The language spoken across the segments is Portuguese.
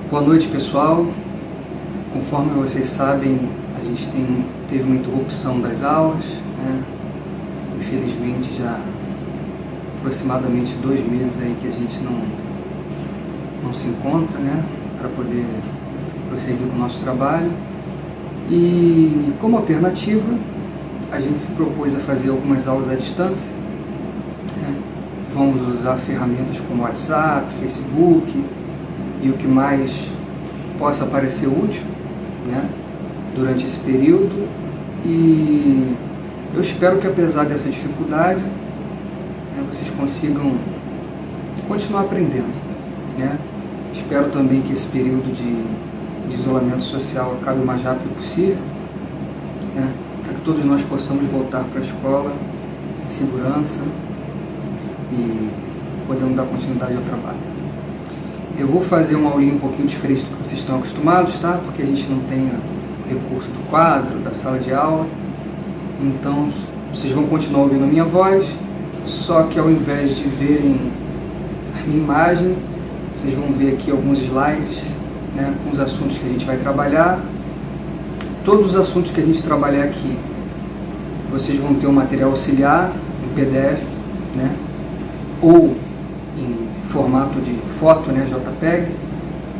Boa noite, pessoal. Conforme vocês sabem, a gente teve uma interrupção das aulas, né? Infelizmente, já aproximadamente 2 meses aí que a gente não se encontra, né? Para poder prosseguir com o nosso trabalho. E como alternativa, a gente se propôs a fazer algumas aulas à distância, né? Vamos usar ferramentas como WhatsApp, Facebook e o que mais possa parecer útil, né, durante esse período. E eu espero que, apesar dessa dificuldade, né, vocês consigam continuar aprendendo, né? Espero também que esse período de isolamento social acabe o mais rápido possível, né, para que todos nós possamos voltar para a escola em segurança e podemos dar continuidade ao trabalho. Eu vou fazer uma aulinha um pouquinho diferente do que vocês estão acostumados, tá? Porque a gente não tem o recurso do quadro, da sala de aula. Então, vocês vão continuar ouvindo a minha voz, só que ao invés de verem a minha imagem, vocês vão ver aqui alguns slides, né, com os assuntos que a gente vai trabalhar. Todos os assuntos que a gente trabalhar aqui, vocês vão ter um material auxiliar, em PDF, né, ou em formato de foto, né, JPEG,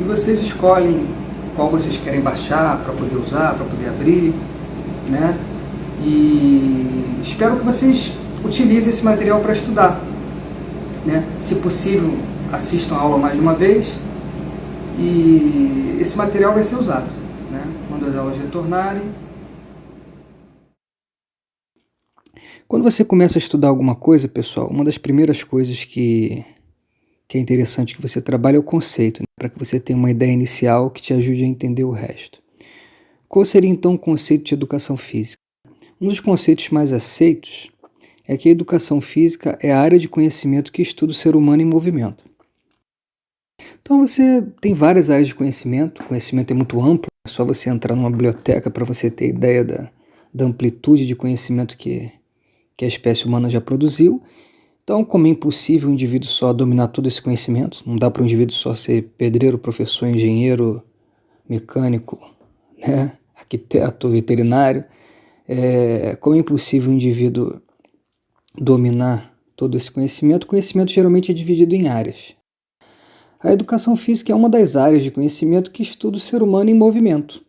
e vocês escolhem qual vocês querem baixar para poder usar, para poder abrir, né? E espero que vocês utilizem esse material para estudar, né? Se possível, assistam a aula mais de uma vez e esse material vai ser usado, né, quando as aulas retornarem. Quando você começa a estudar alguma coisa, pessoal, uma das primeiras coisas que é interessante que você trabalhe é o conceito, né, para que você tenha uma ideia inicial que te ajude a entender o resto. Qual seria então o conceito de educação física? Um dos conceitos mais aceitos é que a educação física é a área de conhecimento que estuda o ser humano em movimento. Então você tem várias áreas de conhecimento, o conhecimento é muito amplo, é só você entrar numa biblioteca para você ter ideia da amplitude de conhecimento que a espécie humana já produziu. Então, como é impossível um indivíduo só dominar todo esse conhecimento, não dá para um indivíduo só ser pedreiro, professor, engenheiro, mecânico, né, arquiteto, veterinário, como é impossível um indivíduo dominar todo esse conhecimento, o conhecimento geralmente é dividido em áreas. A educação física é uma das áreas de conhecimento que estuda o ser humano em movimento.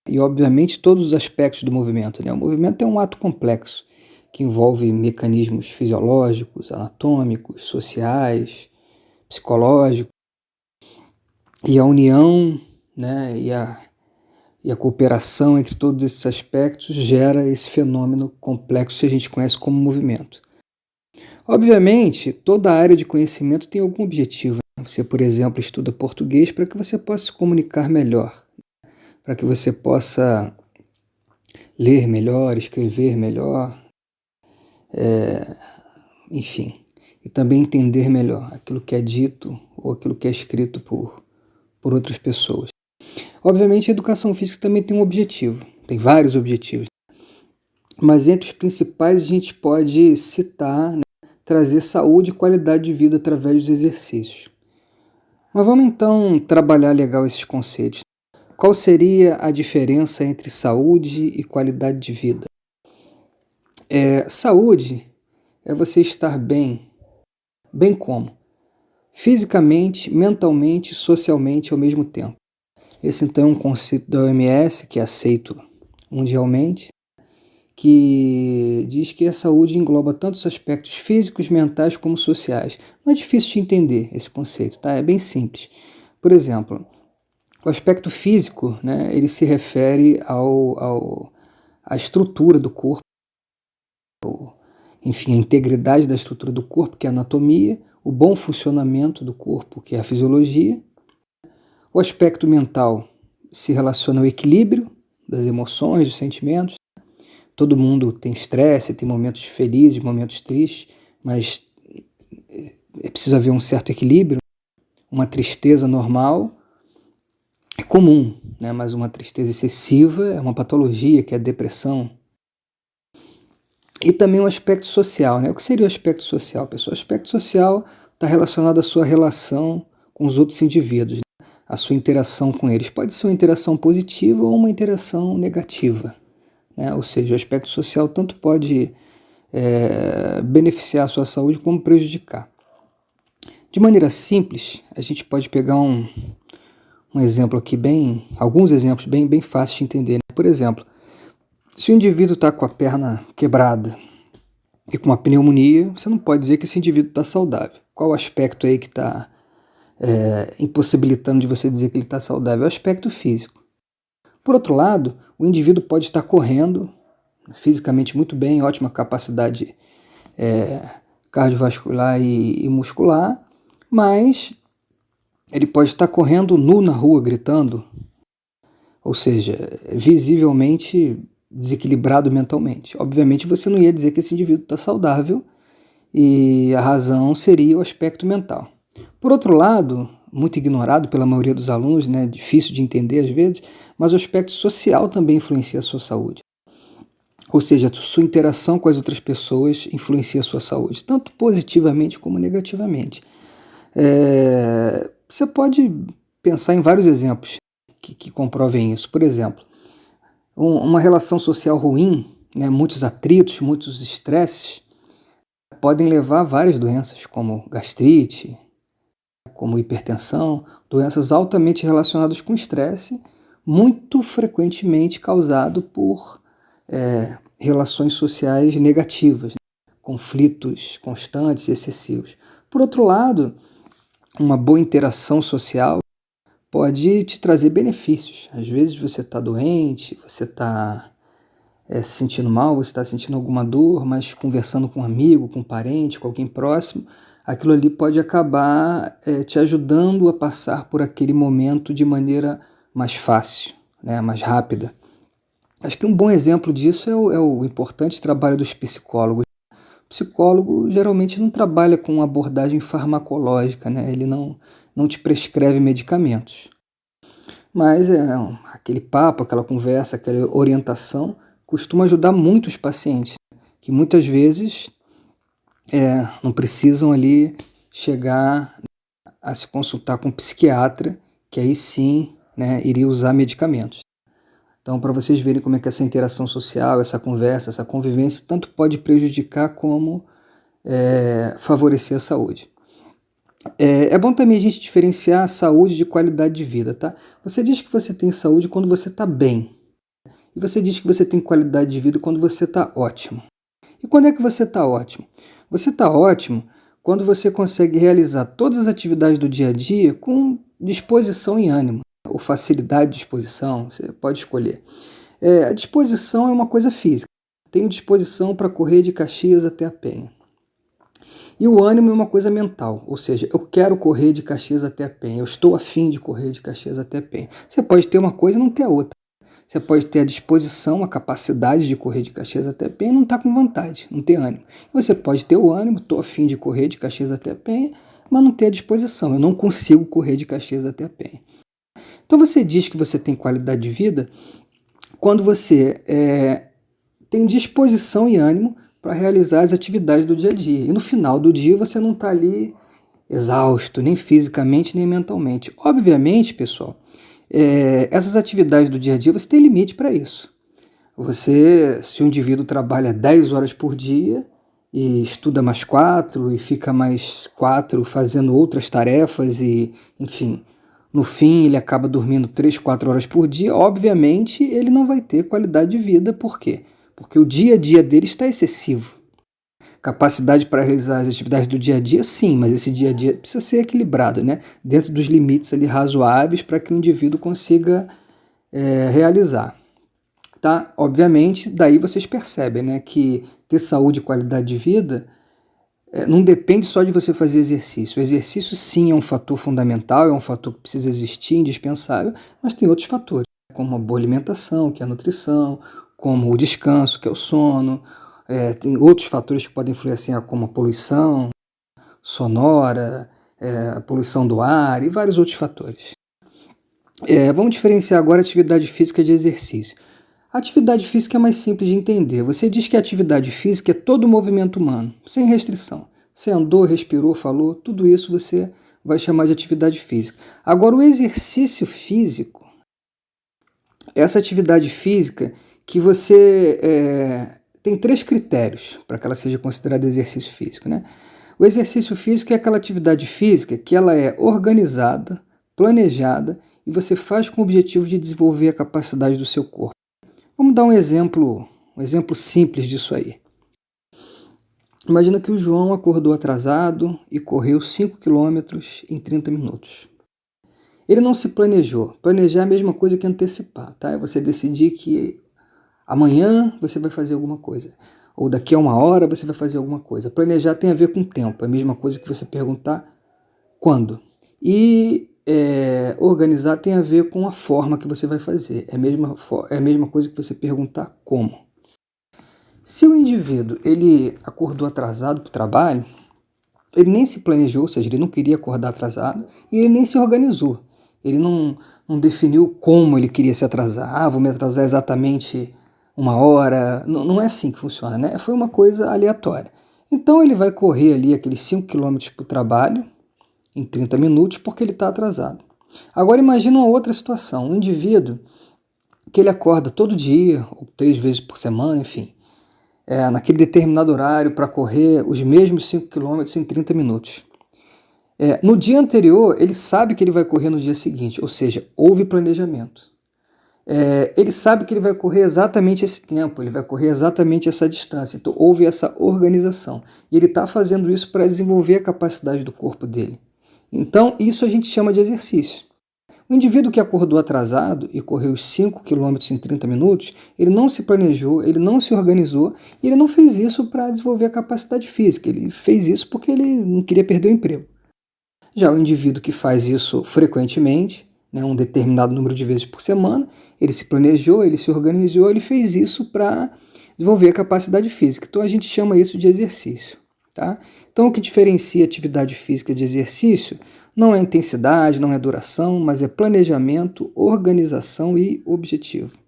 E, obviamente, todos os aspectos do movimento, né? O movimento é um ato complexo, que envolve mecanismos fisiológicos, anatômicos, sociais, psicológicos, e a união, né, e a cooperação entre todos esses aspectos gera esse fenômeno complexo que a gente conhece como movimento. Obviamente, toda área de conhecimento tem algum objetivo. Você, por exemplo, estuda português para que você possa se comunicar melhor, para que você possa ler melhor, escrever melhor, enfim, e também entender melhor aquilo que é dito ou aquilo que é escrito por outras pessoas. Obviamente, a educação física também tem um objetivo, tem vários objetivos, mas entre os principais a gente pode citar, né, trazer saúde e qualidade de vida através dos exercícios. Mas vamos então trabalhar legal esses conceitos. Qual seria a diferença entre saúde e qualidade de vida? Saúde é você estar bem. Bem como? Fisicamente, mentalmente e socialmente ao mesmo tempo. Esse então é um conceito da OMS que é aceito mundialmente, que diz que a saúde engloba tanto os aspectos físicos, mentais como sociais. Não é difícil de entender esse conceito, tá? É bem simples. Por exemplo, o aspecto físico, né, ele se refere à estrutura do corpo, enfim, a integridade da estrutura do corpo, que é a anatomia, o bom funcionamento do corpo, que é a fisiologia. O aspecto mental se relaciona ao equilíbrio das emoções, dos sentimentos. Todo mundo tem estresse, tem momentos felizes, momentos tristes, mas é preciso haver um certo equilíbrio. Uma tristeza normal é comum, né? Mas uma tristeza excessiva é uma patologia, que é a depressão. E também o aspecto social, né? O que seria o aspecto social, pessoal? O aspecto social está relacionado à sua relação com os outros indivíduos, né? a sua interação com eles. Pode ser uma interação positiva ou uma interação negativa, né? Ou seja, o aspecto social tanto pode beneficiar a sua saúde como prejudicar. De maneira simples, a gente pode pegar um exemplo aqui alguns exemplos bem fáceis de entender, né? Por exemplo, se o indivíduo está com a perna quebrada e com uma pneumonia, você não pode dizer que esse indivíduo está saudável. Qual o aspecto aí que está impossibilitando de você dizer que ele está saudável? É o aspecto físico. Por outro lado, o indivíduo pode estar correndo fisicamente muito bem, ótima capacidade cardiovascular e muscular, mas ele pode estar correndo nu na rua, gritando, ou seja, visivelmente desequilibrado mentalmente. Obviamente você não ia dizer que esse indivíduo está saudável e a razão seria o aspecto mental. Por outro lado, muito ignorado pela maioria dos alunos, né, difícil de entender às vezes, mas o aspecto social também influencia a sua saúde. Ou seja, a sua interação com as outras pessoas influencia a sua saúde, tanto positivamente como negativamente. Você pode pensar em vários exemplos que comprovem isso. Por exemplo, uma relação social ruim, né, muitos atritos, muitos estresses, podem levar a várias doenças, como gastrite, como hipertensão, doenças altamente relacionadas com estresse, muito frequentemente causado por relações sociais negativas, né, conflitos constantes e excessivos. Por outro lado, uma boa interação social pode te trazer benefícios. Às vezes você está doente, você está se sentindo mal, você está sentindo alguma dor, mas conversando com um amigo, com um parente, com alguém próximo, aquilo ali pode acabar te ajudando a passar por aquele momento de maneira mais fácil, né, mais rápida. Acho que um bom exemplo disso é o importante trabalho dos psicólogos. O psicólogo geralmente não trabalha com abordagem farmacológica, né? Ele não te prescreve medicamentos. Mas aquele papo, aquela conversa, aquela orientação costuma ajudar muito os pacientes, que muitas vezes não precisam ali chegar a se consultar com um psiquiatra, que aí sim, né, iria usar medicamentos. Então, para vocês verem como é que essa interação social, essa conversa, essa convivência, tanto pode prejudicar como favorecer a saúde. É bom também a gente diferenciar a saúde de qualidade de vida, tá? Você diz que você tem saúde quando você está bem. E você diz que você tem qualidade de vida quando você está ótimo. E quando é que você está ótimo? Você está ótimo quando você consegue realizar todas as atividades do dia a dia com disposição e ânimo, ou facilidade de disposição, você pode escolher. A disposição é uma coisa física. Tenho disposição para correr de Caxias até a Penha. E o ânimo é uma coisa mental, ou seja, eu quero correr de Caxias até a Penha, eu estou afim de correr de Caxias até a Penha. Você pode ter uma coisa e não ter a outra. Você pode ter a disposição, a capacidade de correr de Caxias até a Penha e não estar com vontade, não ter ânimo. E você pode ter o ânimo, estou afim de correr de Caxias até a Penha, mas não ter a disposição, eu não consigo correr de Caxias até a Penha. Então você diz que você tem qualidade de vida quando você tem disposição e ânimo para realizar as atividades do dia a dia. E no final do dia você não está ali exausto, nem fisicamente, nem mentalmente. Obviamente, pessoal, essas atividades do dia a dia você tem limite para isso. Se o indivíduo trabalha 10 horas por dia e estuda mais 4 e fica mais 4 fazendo outras tarefas e, enfim, no fim ele acaba dormindo 3, 4 horas por dia, obviamente ele não vai ter qualidade de vida. Por quê? Porque o dia a dia dele está excessivo. Capacidade para realizar as atividades do dia a dia, sim, mas esse dia a dia precisa ser equilibrado, né? Dentro dos limites ali razoáveis para que o indivíduo consiga realizar. Tá? Obviamente, daí vocês percebem, né, que ter saúde e qualidade de vida não depende só de você fazer exercício. O exercício, sim, é um fator fundamental, é um fator que precisa existir, indispensável, mas tem outros fatores, como a boa alimentação, que é a nutrição, como o descanso, que é o sono. Tem outros fatores que podem influenciar, como a poluição sonora, a poluição do ar e vários outros fatores. Vamos diferenciar agora atividade física de exercício. A atividade física é mais simples de entender. Você diz que a atividade física é todo o movimento humano, sem restrição. Você andou, respirou, falou, tudo isso você vai chamar de atividade física. Agora, o exercício físico, essa atividade física que você tem 3 critérios para que ela seja considerada exercício físico, né? O exercício físico é aquela atividade física que ela é organizada, planejada e você faz com o objetivo de desenvolver a capacidade do seu corpo. Vamos dar um exemplo simples disso aí. Imagina que o João acordou atrasado e correu 5 quilômetros em 30 minutos. Ele não se planejou. Planejar é a mesma coisa que antecipar, tá? É você decidir que amanhã você vai fazer alguma coisa. Ou daqui a 1 hora você vai fazer alguma coisa. Planejar tem a ver com tempo. É a mesma coisa que você perguntar quando. E organizar tem a ver com a forma que você vai fazer. É a mesma coisa que você perguntar como. Se o indivíduo ele acordou atrasado para o trabalho, ele nem se planejou, ou seja, ele não queria acordar atrasado, e ele nem se organizou. Ele não definiu como ele queria se atrasar. Ah, vou me atrasar exatamente 1 hora. Não é assim que funciona, né? Foi uma coisa aleatória. Então ele vai correr ali aqueles 5 quilômetros para o trabalho em 30 minutos porque ele está atrasado. Agora imagina uma outra situação. Um indivíduo que ele acorda todo dia, ou 3 vezes por semana, enfim, naquele determinado horário para correr os mesmos 5 quilômetros em 30 minutos. No dia anterior, ele sabe que ele vai correr no dia seguinte, ou seja, houve planejamento. Ele sabe que ele vai correr exatamente esse tempo, ele vai correr exatamente essa distância, então houve essa organização. E ele está fazendo isso para desenvolver a capacidade do corpo dele. Então, isso a gente chama de exercício. O indivíduo que acordou atrasado e correu os 5 quilômetros em 30 minutos, ele não se planejou, ele não se organizou e ele não fez isso para desenvolver a capacidade física, ele fez isso porque ele não queria perder o emprego. Já o indivíduo que faz isso frequentemente, né, um determinado número de vezes por semana, ele se planejou, ele se organizou, ele fez isso para desenvolver a capacidade física. Então a gente chama isso de exercício. Tá? Então o que diferencia atividade física de exercício não é intensidade, não é duração, mas é planejamento, organização e objetivo.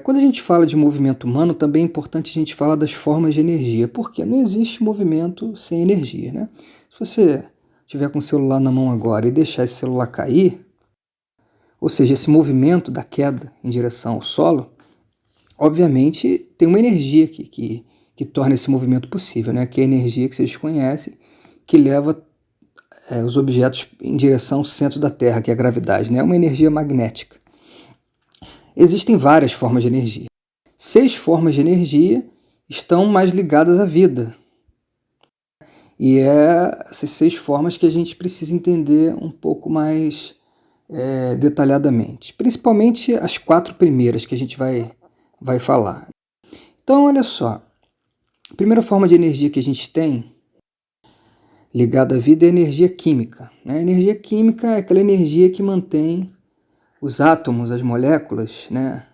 Quando a gente fala de movimento humano, também é importante a gente falar das formas de energia, porque não existe movimento sem energia. Né? Se você estiver com o celular na mão agora e deixar esse celular cair, ou seja, esse movimento da queda em direção ao solo, obviamente tem uma energia que torna esse movimento possível, né? Que é a energia que vocês conhecem, que leva os objetos em direção ao centro da Terra, que é a gravidade, né? É uma energia magnética. Existem várias formas de energia. 6 formas de energia estão mais ligadas à vida. E essas 6 formas que a gente precisa entender um pouco mais detalhadamente. Principalmente as 4 primeiras que a gente vai falar. Então, olha só. A primeira forma de energia que a gente tem ligada à vida é a energia química. A energia química é aquela energia que mantém os átomos, as moléculas, né,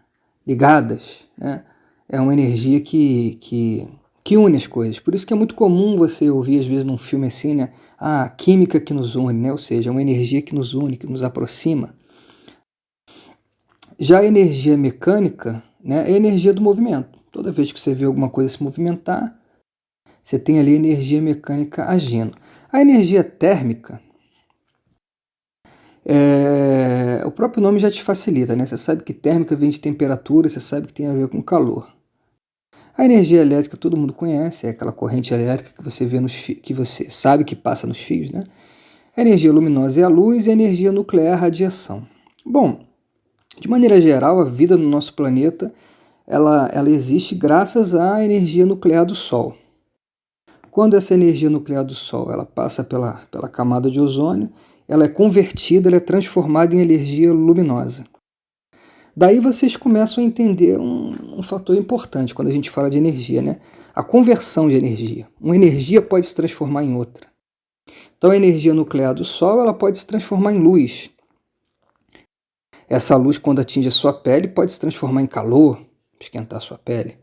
ligadas. Né? É uma energia que une as coisas. Por isso que é muito comum você ouvir, às vezes, num filme assim, né, a química que nos une, né? Ou seja, é uma energia que nos une, que nos aproxima. Já a energia mecânica, né, é a energia do movimento. Toda vez que você vê alguma coisa se movimentar, você tem ali energia mecânica agindo. A energia térmica, o próprio nome já te facilita, né? Você sabe que térmica vem de temperatura, você sabe que tem a ver com calor. A energia elétrica todo mundo conhece, é aquela corrente elétrica que você vê que você sabe que passa nos fios, né? A energia luminosa é a luz e a energia nuclear é a radiação. Bom, de maneira geral, a vida no nosso planeta ela existe graças à energia nuclear do Sol. Quando essa energia nuclear do Sol ela passa pela camada de ozônio, ela é convertida, ela é transformada em energia luminosa. Daí vocês começam a entender um fator importante quando a gente fala de energia, né? A conversão de energia. Uma energia pode se transformar em outra. Então a energia nuclear do Sol ela pode se transformar em luz. Essa luz, quando atinge a sua pele, pode se transformar em calor, esquentar a sua pele.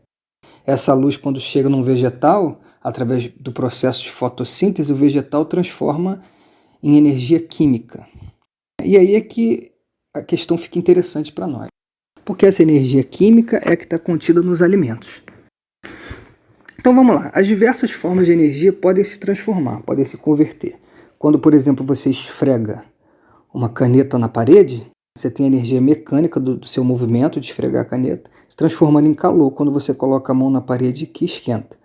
Essa luz, quando chega num vegetal, através do processo de fotossíntese, o vegetal transforma em energia química. E aí é que a questão fica interessante para nós. Porque essa energia química é que está contida nos alimentos. Então vamos lá. As diversas formas de energia podem se transformar, podem se converter. Quando, por exemplo, você esfrega uma caneta na parede, você tem a energia mecânica do seu movimento de esfregar a caneta, se transformando em calor quando você coloca a mão na parede que esquenta.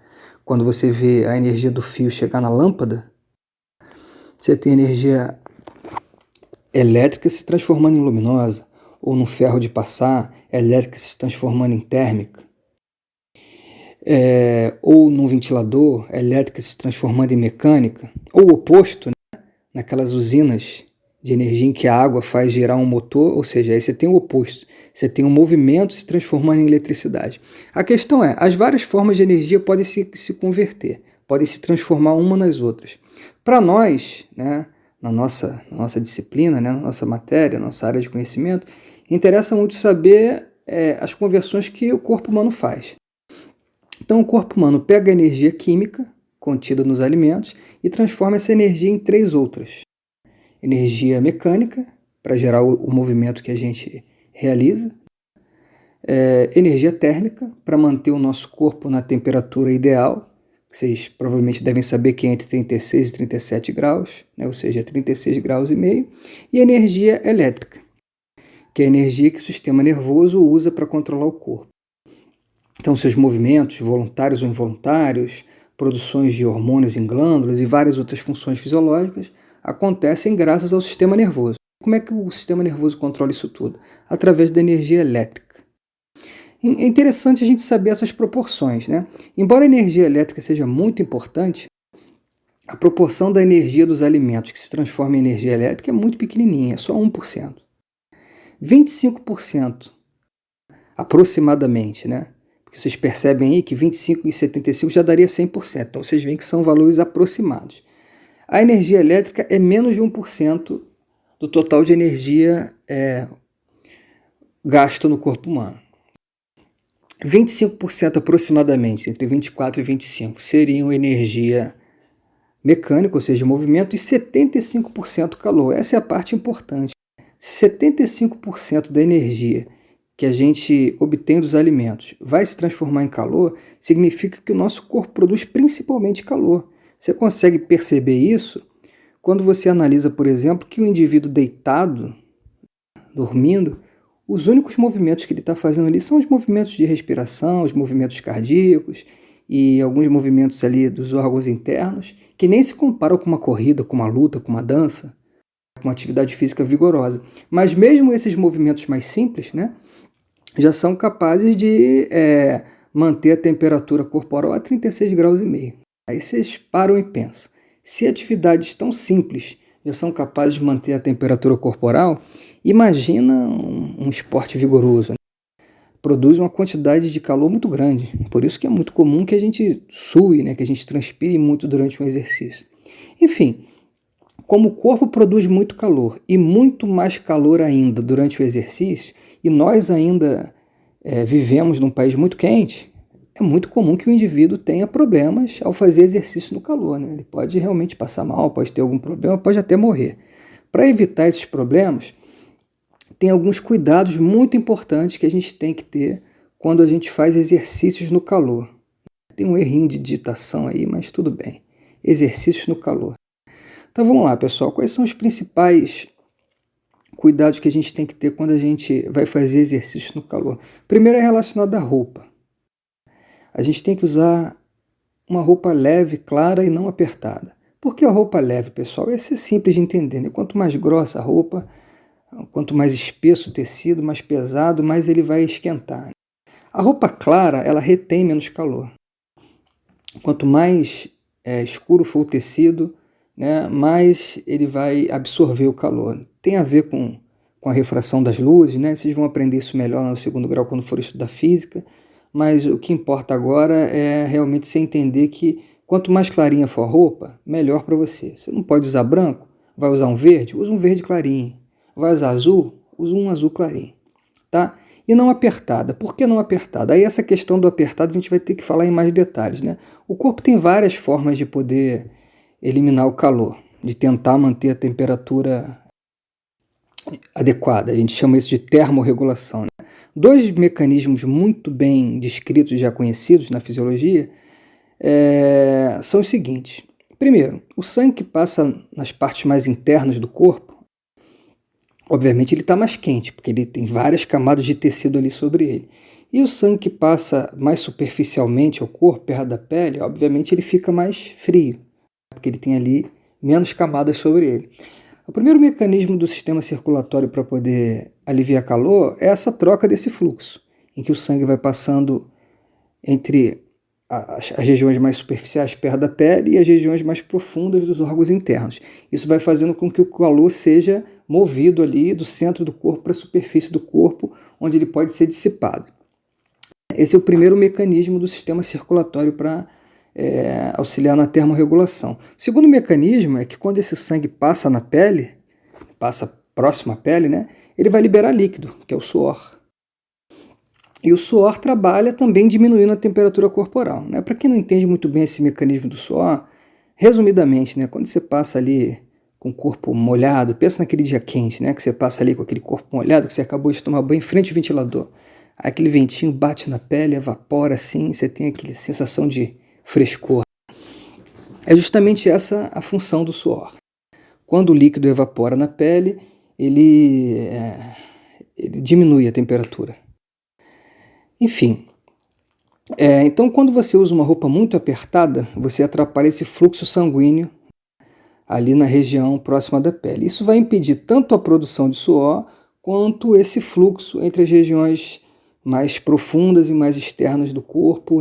Quando você vê a energia do fio chegar na lâmpada, você tem energia elétrica se transformando em luminosa, ou no ferro de passar, elétrica se transformando em térmica, ou num ventilador, elétrica se transformando em mecânica, ou o oposto, né? Naquelas usinas de energia em que a água faz girar um motor, ou seja, aí você tem o oposto, você tem um movimento se transformando em eletricidade. A questão é, as várias formas de energia podem se converter, podem se transformar uma nas outras. Para nós, né, na nossa disciplina, né, na nossa matéria, nossa área de conhecimento, interessa muito saber as conversões que o corpo humano faz. Então o corpo humano pega a energia química contida nos alimentos e transforma essa energia em 3 outras. Energia mecânica, para gerar o movimento que a gente realiza. Energia térmica, para manter o nosso corpo na temperatura ideal. Vocês provavelmente devem saber que é entre 36 e 37 graus, né? Ou seja, 36 graus e meio. E energia elétrica, que é a energia que o sistema nervoso usa para controlar o corpo. Então, seus movimentos, voluntários ou involuntários, produções de hormônios em glândulas e várias outras funções fisiológicas acontecem graças ao sistema nervoso. Como é que o sistema nervoso controla isso tudo? Através da energia elétrica. É interessante a gente saber essas proporções, né? Embora a energia elétrica seja muito importante, a proporção da energia dos alimentos que se transforma em energia elétrica é muito pequenininha, é só 1%. 25%, aproximadamente, né? Porque vocês percebem aí que 25 e 75 já daria 100%, então vocês veem que são valores aproximados. A energia elétrica é menos de 1% do total de energia gasto no corpo humano. 25% aproximadamente, entre 24 e 25, seriam energia mecânica, ou seja, movimento, e 75% calor. Essa é a parte importante. 75% da energia que a gente obtém dos alimentos vai se transformar em calor, significa que o nosso corpo produz principalmente calor. Você consegue perceber isso quando você analisa, por exemplo, que o indivíduo deitado, dormindo, os únicos movimentos que ele está fazendo ali são os movimentos de respiração, os movimentos cardíacos e alguns movimentos ali dos órgãos internos, que nem se comparam com uma corrida, com uma luta, com uma dança, com uma atividade física vigorosa. Mas mesmo esses movimentos mais simples, né, já são capazes de manter a temperatura corporal a 36 graus e meio. Aí vocês param e pensam. Se atividades tão simples já são capazes de manter a temperatura corporal, imagina um esporte vigoroso, né? Produz uma quantidade de calor muito grande. Por isso que é muito comum que a gente sue, né? Que a gente transpire muito durante um exercício. Enfim, como o corpo produz muito calor e muito mais calor ainda durante o exercício, e nós ainda vivemos num país muito quente, é muito comum que o indivíduo tenha problemas ao fazer exercício no calor, né? Ele pode realmente passar mal, pode ter algum problema, pode até morrer. Para evitar esses problemas, tem alguns cuidados muito importantes que a gente tem que ter quando a gente faz exercícios no calor. Tem um errinho de digitação aí, mas tudo bem. Exercícios no calor. Então vamos lá, pessoal. Quais são os principais cuidados que a gente tem que ter quando a gente vai fazer exercício no calor? Primeiro é relacionado à roupa. A gente tem que usar uma roupa leve, clara e não apertada. Por que a roupa leve, pessoal? Esse é simples de entender, né? Quanto mais grossa a roupa, quanto mais espesso o tecido, mais pesado, mais ele vai esquentar. A roupa clara, ela retém menos calor. Quanto mais escuro for o tecido, né, mais ele vai absorver o calor. Tem a ver com a refração das luzes, né? Vocês vão aprender isso melhor no 2º grau quando for estudar física, mas o que importa agora é realmente você entender que quanto mais clarinha for a roupa, melhor para você. Você não pode usar branco, vai usar um verde? Usa um verde clarinho. Vai usar azul? Usa um azul clarinho. Tá? E não apertada. Por que não apertada? Aí essa questão do apertado a gente vai ter que falar em mais detalhes, né? O corpo tem várias formas de poder eliminar o calor, de tentar manter a temperatura adequada. A gente chama isso de termorregulação, né? 2 mecanismos muito bem descritos, já conhecidos na fisiologia, são os seguintes. Primeiro, o sangue que passa nas partes mais internas do corpo, obviamente ele está mais quente, porque ele tem várias camadas de tecido ali sobre ele. E o sangue que passa mais superficialmente ao corpo, perto da pele, obviamente ele fica mais frio, porque ele tem ali menos camadas sobre ele. O primeiro mecanismo do sistema circulatório para poder aliviar calor é essa troca desse fluxo, em que o sangue vai passando entre as regiões mais superficiais perto da pele e as regiões mais profundas dos órgãos internos. Isso vai fazendo com que o calor seja movido ali do centro do corpo para a superfície do corpo, onde ele pode ser dissipado. Esse é o primeiro mecanismo do sistema circulatório para auxiliar na termorregulação. O segundo mecanismo é que quando esse sangue passa na pele, passa próximo à pele, né, ele vai liberar líquido, que é o suor. E o suor trabalha também diminuindo a temperatura corporal, né? Para quem não entende muito bem esse mecanismo do suor, resumidamente, né, quando você passa ali com o corpo molhado, pensa naquele dia quente, né, que você passa ali com aquele corpo molhado, que você acabou de tomar banho em frente ao ventilador. Aí aquele ventinho bate na pele, evapora assim, você tem aquela sensação de frescor. É justamente essa a função do suor. Quando o líquido evapora na pele, ele diminui a temperatura. Enfim, então quando você usa uma roupa muito apertada, você atrapalha esse fluxo sanguíneo ali na região próxima da pele. Isso vai impedir tanto a produção de suor, quanto esse fluxo entre as regiões mais profundas e mais externas do corpo,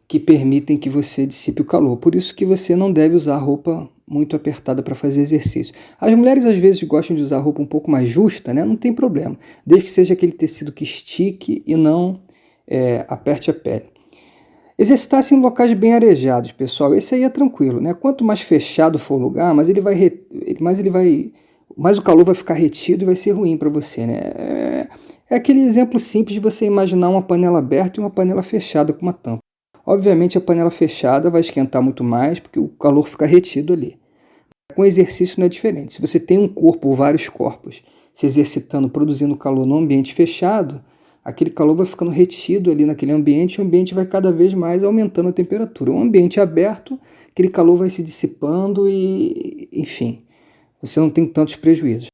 que permitem que você dissipe o calor. Por isso que você não deve usar roupa muito apertada para fazer exercício. As mulheres às vezes gostam de usar roupa um pouco mais justa, né? Não tem problema, desde que seja aquele tecido que estique e não aperte a pele. Exercitar-se em locais bem arejados, pessoal, esse aí é tranquilo, né? Quanto mais fechado for o lugar, mais o calor vai ficar retido e vai ser ruim para você, né? É aquele exemplo simples de você imaginar uma panela aberta e uma panela fechada com uma tampa. Obviamente a panela fechada vai esquentar muito mais porque o calor fica retido ali. Com exercício não é diferente. Se você tem um corpo ou vários corpos se exercitando, produzindo calor no ambiente fechado, aquele calor vai ficando retido ali naquele ambiente e o ambiente vai cada vez mais aumentando a temperatura. Um ambiente aberto, aquele calor vai se dissipando e, enfim, você não tem tantos prejuízos.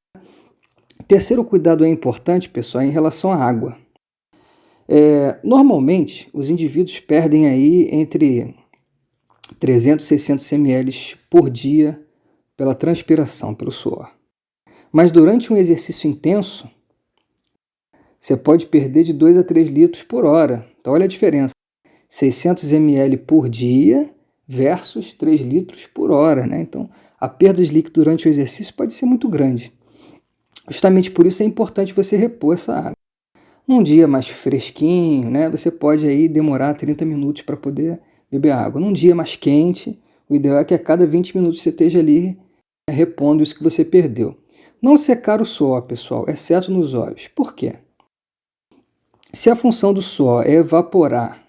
O terceiro cuidado importante, pessoal, é em relação à água. Normalmente, os indivíduos perdem aí entre 300 e 600 ml por dia pela transpiração, pelo suor. Mas durante um exercício intenso, você pode perder de 2 a 3 litros por hora. Então olha a diferença. 600 ml por dia versus 3 litros por hora, né? Então a perda de líquido durante o exercício pode ser muito grande. Justamente por isso é importante você repor essa água. Num dia mais fresquinho, né, você pode aí demorar 30 minutos para poder beber água. Num dia mais quente, o ideal é que a cada 20 minutos você esteja ali repondo isso que você perdeu. Não secar o suor, pessoal, exceto nos olhos. Por quê? Se a função do suor é evaporar,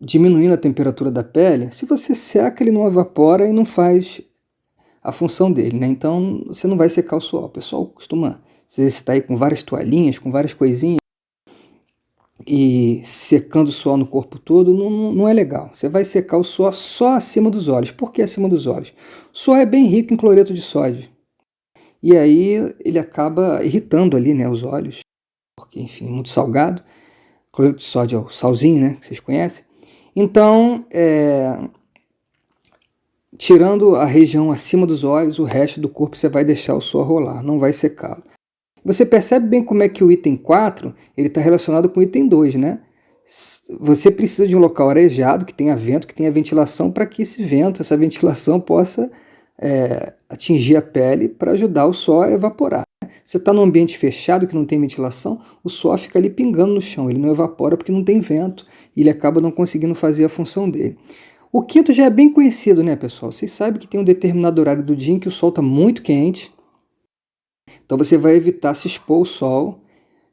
diminuindo a temperatura da pele, se você seca, ele não evapora e não faz a função dele, né? Então você não vai secar o suor. O pessoal costuma se exercitar aí com várias toalhinhas, com várias coisinhas, e secando o suor no corpo todo, não é legal. Você vai secar o suor só acima dos olhos. Por que acima dos olhos? O suor é bem rico em cloreto de sódio. E aí ele acaba irritando ali, né, os olhos, porque, enfim, muito salgado. Cloreto de sódio é o salzinho, né, que vocês conhecem. Então, tirando a região acima dos olhos, o resto do corpo você vai deixar o suor rolar, não vai secá-lo. Você percebe bem como é que o item 4 está relacionado com o item 2, né? Você precisa de um local arejado, que tenha vento, que tenha ventilação, para que esse vento, essa ventilação possa atingir a pele para ajudar o suor a evaporar. Você está num ambiente fechado que não tem ventilação, o suor fica ali pingando no chão, ele não evapora porque não tem vento e ele acaba não conseguindo fazer a função dele. O quinto já é bem conhecido, né, pessoal? Vocês sabem que tem um determinado horário do dia em que o sol está muito quente, então você vai evitar se expor ao sol,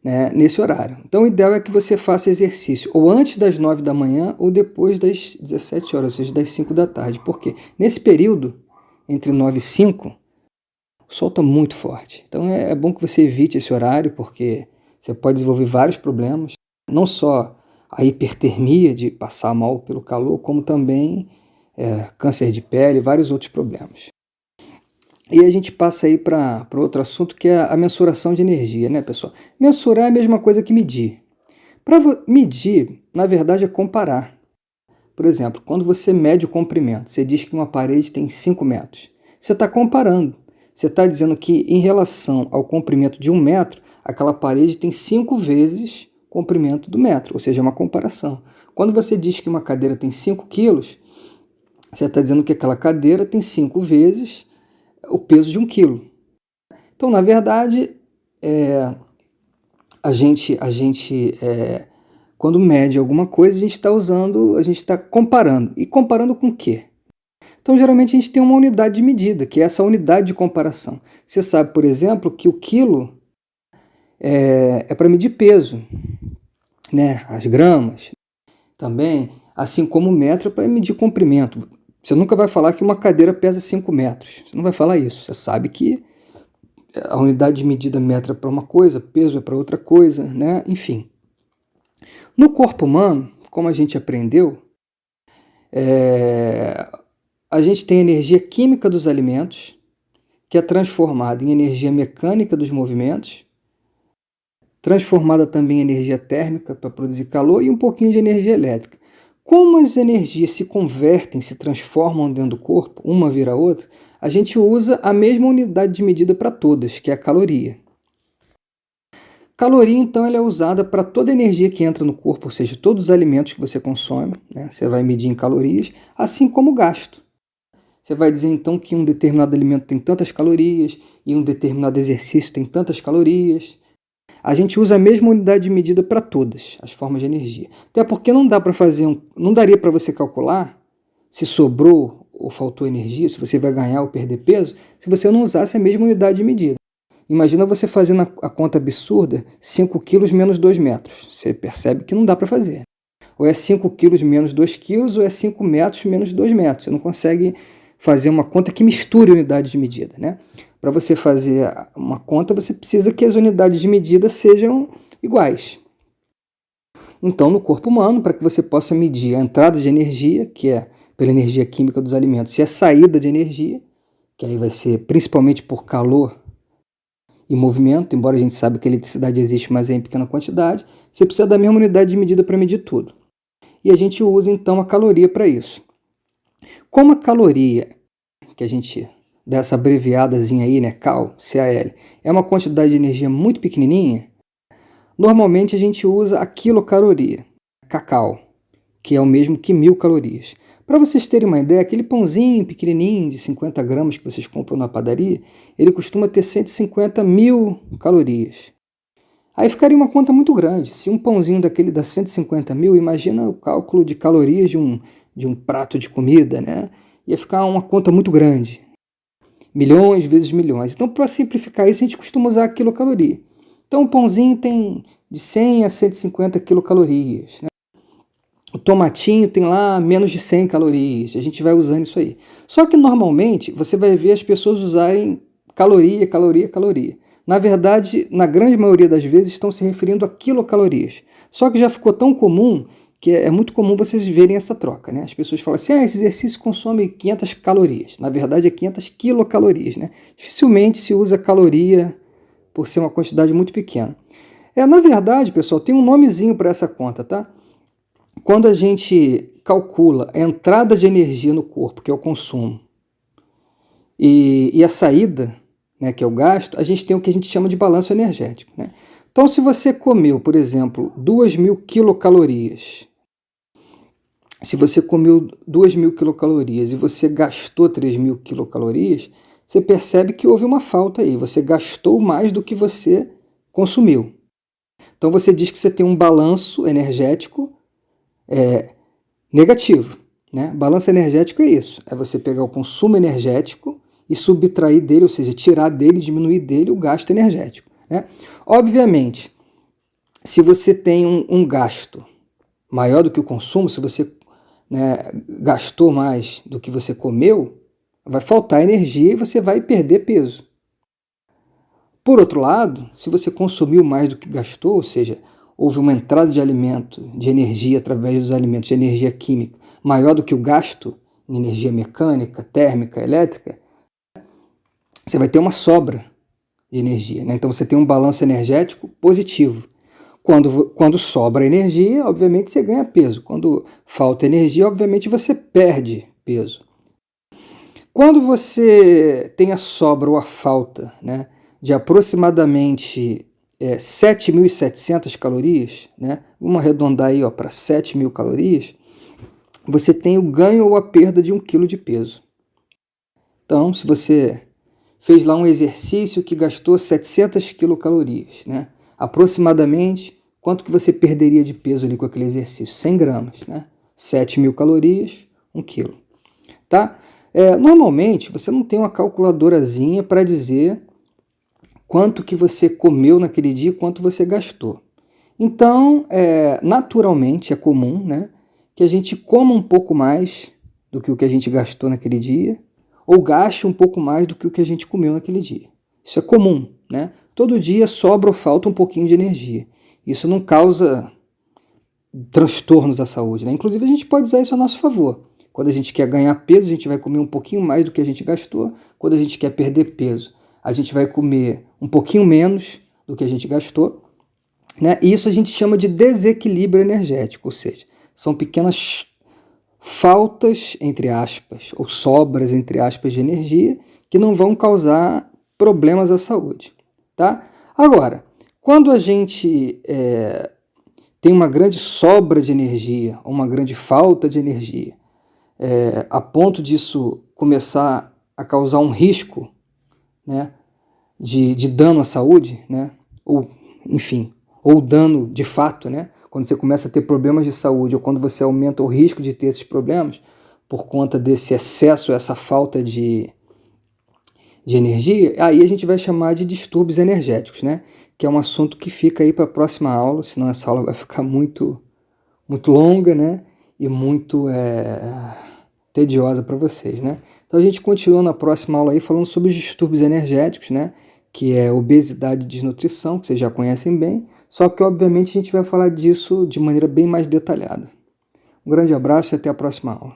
né, nesse horário. Então o ideal é que você faça exercício ou antes das 9 da manhã ou depois das 17 horas, ou seja, das 5 da tarde. Por quê? Nesse período, entre 9 e 5, o sol está muito forte. Então é bom que você evite esse horário, porque você pode desenvolver vários problemas, não só a hipertermia de passar mal pelo calor, como também câncer de pele, vários outros problemas. E a gente passa aí para outro assunto, que é a mensuração de energia, né, pessoal? Mensurar é a mesma coisa que medir. Para medir, na verdade, é comparar. Por exemplo, quando você mede o comprimento, você diz que uma parede tem 5 metros. Você está comparando. Você está dizendo que, em relação ao comprimento de 1 metro, aquela parede tem 5 vezes o comprimento do metro, ou seja, é uma comparação. Quando você diz que uma cadeira tem 5 quilos, você está dizendo que aquela cadeira tem 5 vezes o peso de 1 quilo. Então, na verdade, a gente quando mede alguma coisa, a gente está comparando. E comparando com o quê? Então, geralmente, a gente tem uma unidade de medida, que é essa unidade de comparação. Você sabe, por exemplo, que o quilo é para medir peso, né? As gramas também, assim como o metro é para medir comprimento. Você nunca vai falar que uma cadeira pesa 5 metros. Você não vai falar isso. Você sabe que a unidade de medida metro é para uma coisa, peso é para outra coisa, né? Enfim. No corpo humano, como a gente aprendeu, a gente tem a energia química dos alimentos, que é transformada em energia mecânica dos movimentos, transformada também em energia térmica para produzir calor e um pouquinho de energia elétrica. Como as energias se convertem, se transformam dentro do corpo, uma vira a outra, a gente usa a mesma unidade de medida para todas, que é a caloria. Caloria, então, ela é usada para toda a energia que entra no corpo, ou seja, todos os alimentos que você consome, né? Você vai medir em calorias, assim como o gasto. Você vai dizer, então, que um determinado alimento tem tantas calorias e um determinado exercício tem tantas calorias. A gente usa a mesma unidade de medida para todas as formas de energia. Até porque não daria para você calcular se sobrou ou faltou energia, se você vai ganhar ou perder peso, se você não usasse a mesma unidade de medida. Imagina você fazendo a conta absurda, 5 quilos menos 2 metros. Você percebe que não dá para fazer. Ou é 5 quilos menos 2 quilos, ou é 5 metros menos 2 metros. Você não consegue fazer uma conta que misture unidades de medida, né? Para você fazer uma conta, você precisa que as unidades de medida sejam iguais. Então, no corpo humano, para que você possa medir a entrada de energia, que é pela energia química dos alimentos, e a saída de energia, que aí vai ser principalmente por calor e movimento, embora a gente saiba que a eletricidade existe, mas é em pequena quantidade, você precisa da mesma unidade de medida para medir tudo. E a gente usa, então, a caloria para isso. Como a caloria, que a gente dá essa abreviadazinha aí, né, CAL, C-A-L, é uma quantidade de energia muito pequenininha, normalmente a gente usa a quilocaloria, cacau, que é o mesmo que 1000 calorias. Para vocês terem uma ideia, aquele pãozinho pequenininho de 50 gramas que vocês compram na padaria, ele costuma ter 150.000 calorias. Aí ficaria uma conta muito grande. Se um pãozinho daquele dá 150.000, imagina o cálculo de calorias de um prato de comida, né? Ia ficar uma conta muito grande. Milhões vezes milhões. Então, para simplificar isso, a gente costuma usar a quilocaloria. Então, o pãozinho tem de 100 a 150 quilocalorias, né? O tomatinho tem lá menos de 100 calorias. A gente vai usando isso aí. Só que, normalmente, você vai ver as pessoas usarem caloria, caloria, caloria. Na verdade, na grande maioria das vezes, estão se referindo a quilocalorias. Só que já ficou tão comum que é muito comum vocês verem essa troca, né? As pessoas falam assim, esse exercício consome 500 calorias. Na verdade, é 500 quilocalorias, né? Dificilmente se usa caloria por ser uma quantidade muito pequena. Na verdade, pessoal, tem um nomezinho para essa conta, tá? Quando a gente calcula a entrada de energia no corpo, que é o consumo, e a saída, né, que é o gasto, a gente tem o que a gente chama de balanço energético, né? Então, se você comeu, por exemplo, 2.000 quilocalorias, se você comeu 2.000 quilocalorias e você gastou 3.000 quilocalorias, você percebe que houve uma falta aí, você gastou mais do que você consumiu. Então, você diz que você tem um balanço energético negativo, né? Balanço energético é isso, é você pegar o consumo energético e subtrair dele, ou seja, tirar dele, diminuir dele o gasto energético, né? Obviamente, se você tem um gasto maior do que o consumo, se você, né, gastou mais do que você comeu, vai faltar energia e você vai perder peso. Por outro lado, se você consumiu mais do que gastou, ou seja, houve uma entrada de alimento, de energia através dos alimentos, de energia química, maior do que o gasto em energia mecânica, térmica, elétrica, você vai ter uma sobra de energia, né? Então você tem um balanço energético positivo. Quando sobra energia, obviamente você ganha peso. Quando falta energia, obviamente você perde peso. Quando você tem a sobra ou a falta, né, de aproximadamente 7.700 calorias, né, vamos arredondar aí para 7.000 calorias, você tem o ganho ou a perda de 1 quilo de peso. Então, se você fez lá um exercício que gastou 700 quilocalorias, né, aproximadamente, quanto que você perderia de peso ali com aquele exercício? 100 gramas, né? 7.000 calorias, 1 quilo. Tá? Normalmente, você não tem uma calculadorazinha para dizer quanto que você comeu naquele dia e quanto você gastou. Então, naturalmente, é comum, né, que a gente coma um pouco mais do que o que a gente gastou naquele dia, ou gaste um pouco mais do que o que a gente comeu naquele dia. Isso é comum, né? Todo dia sobra ou falta um pouquinho de energia. Isso não causa transtornos à saúde, né? Inclusive, a gente pode usar isso a nosso favor. Quando a gente quer ganhar peso, a gente vai comer um pouquinho mais do que a gente gastou. Quando a gente quer perder peso, a gente vai comer um pouquinho menos do que a gente gastou, né? E isso a gente chama de desequilíbrio energético, ou seja, são pequenas faltas, entre aspas, ou sobras, entre aspas, de energia que não vão causar problemas à saúde, tá? Agora, quando a gente tem uma grande sobra de energia, ou uma grande falta de energia, a ponto disso começar a causar um risco, né, de dano à saúde, né, ou, enfim, ou dano de fato, né, quando você começa a ter problemas de saúde ou quando você aumenta o risco de ter esses problemas por conta desse excesso, essa falta de energia, aí a gente vai chamar de distúrbios energéticos, né, que é um assunto que fica aí para a próxima aula, senão essa aula vai ficar muito longa, né, e muito tediosa para vocês, né. Então a gente continua na próxima aula aí falando sobre os distúrbios energéticos, né, que é obesidade e desnutrição, que vocês já conhecem bem, só que obviamente a gente vai falar disso de maneira bem mais detalhada. Um grande abraço e até a próxima aula.